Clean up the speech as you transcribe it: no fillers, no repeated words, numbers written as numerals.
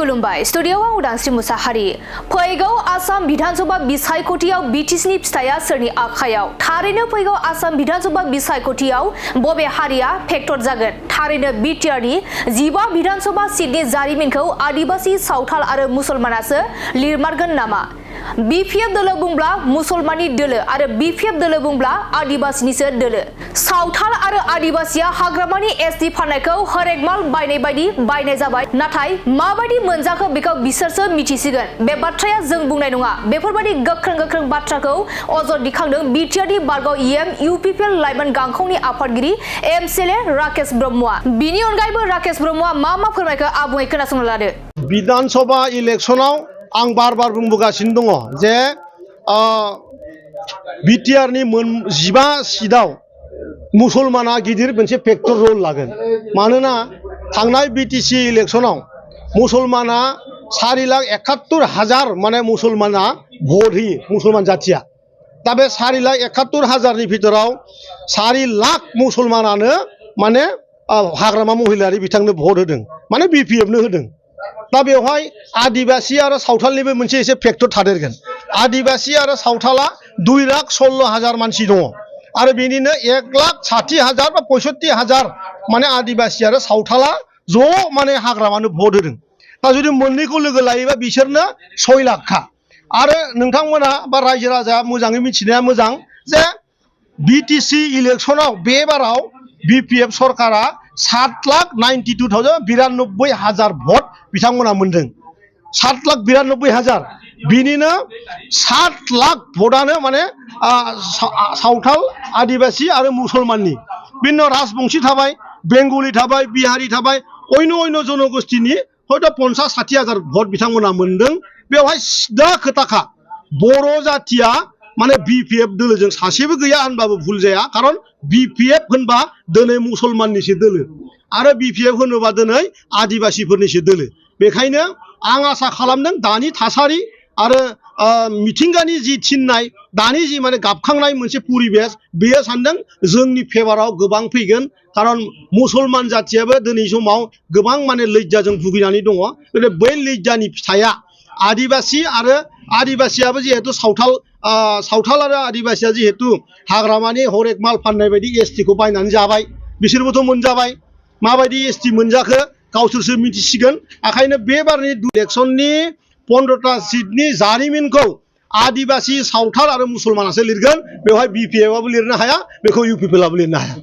खुलुमबाय स्टुडियोआव उदांस्रि मुसाहारि फैगौ आसाम विधानसभा बिसायख'थियाव बिटिसिनि फिथाइया सोरनि आखायाव थारैनो फैगौ आसाम विधानसभा बिसायख'थियाव बबे हारिया फेक्टर जागोन थारैनो बिटिआरनि 15 विधानसभा सीटनि जारिमिनखौ आदिबासी सावथाल आरो मुसलमानासो लिरमारगोन नामा बीपीएफ दोलो बुंब्ला मुसलमाननि दोलो आरो बीपीएफ दोलो बुंब्ला आदिबासीनिसो दोलो सावथाल आरो आदिबासीया हाग्रामानि एसटि फाननायखौ हरेकमाल बायनाय बायदि बायनाय जाबाय नाथाय माबायदि मोनजाखो बेखौ बिसोरसो मिथिसिगोन बे बाथ्राया जों बुंनाय नङा बेफोरबायदि गोख्रों बाथ्राखौ अजद दिखांदों बिटिआरनि बारगाव इएम इउपिपिएल लाइमोन गांखंनि आफादगिरि एमसिएलए राकेश ब्रह्मआ बिनि अनगायैबो राकेश ब्रह्मआ मा फोरमायखो आबुङै खोनासंना लादो विधानसभा इलेक्शनाव आं बार बुंबोगासिनो दङ जे बिटिआरनि 15 सीटआव मुसलमाना गिदिर मोनसे फेक्टर रल लागोन मानोना थांनाय बिटिसि इलेक्शनाव मुसलमाना 4,71,000 माने मुसलमाना भट होयो मुसलमान जाथिया दा बे 4,71,000नि भितराव 4 लाख मुसलमानानो माने हाग्रामा महिलारि बिथांनो भट होदों माने बीपीएफनो होदों दा बेवहाय आदिबासी आरो सावथालनिबो मोनसे एसे फेक्टर थादेरगोन आदिबासी आरो सावथाला 2,16,000 मानसि दङ आरो बेनिनो 1,60,000 बा 65,000 माने आदिबासी आरो सावथाला ज' माने हाग्रामानो भट होदों दा जुदि मोननैखौ लोगो लायोबा बिसोरनो 6 लाखखा आरो नोंथांमोना बा रायजो राजा मोजाङै मिथिनाया मोजां जे बिटिसि इलेक्शनाव बे बाराव बीपीएफ सरकारा 7,92,000 भट बिथांमोना मोनदों 7,92,000 बिनिनो 7 लाख भटआनो माने सावथाल आदिबासी आरो मुसलमाननि बिनि राजबंशी थाबाय बेंगली थाबाय बिहारी थाबाय अन्य जनगोष्ठीनि हयथ' 50,60,000 भट बिथांमोना मोनदों बेवहाय सिदा खोथाखा बर' जातिया माने बीपीएफ दोलोजों सासेबो गैया होनबाबो भुल जाया खारन बीपीएफ होनबा दिनै मुसलमाननिसो दोलो आरो बीपीएफ होनोबा दिनै आदिबासीफोरनिसो दोलो बेखायनो आं आसा खालामदों दानि थासारि आरो मिथिंगानि जि थिननाय दानि जि माने गाबखांनाय मोनसे परिबेस बेयो सानदों जोंनि फेभाराव गोबां फैगोन खारन मुसलमान जातियाबो दिनै समाव गोबां माने लैज्जाजों भुगिनानै दङ बै लैज्जानि फिथाइया आदिबासी आरो आदिबासीयाबो जिहेतु सावथाल आरो आदिबासीया जिहेतु हाग्रामानि हरेक माल फाननाय बायदि एसटिखौ बायनानै जाबाय बिसोरबोथ' मोनजाबाय माबायदि एसटि मोनजाखो गावसोरसो मिथिसिगोन ओंखायनो बे बारनि इलेक्शननि 15टा सीटनि जारिमिनखौ आदिबासी सावथाल आरो मुसलमानासो लिरगोन बेवहाय बीपीएफआबो लिरनो हाया बेखौ इउपिपिएलआबो लिरनो हाया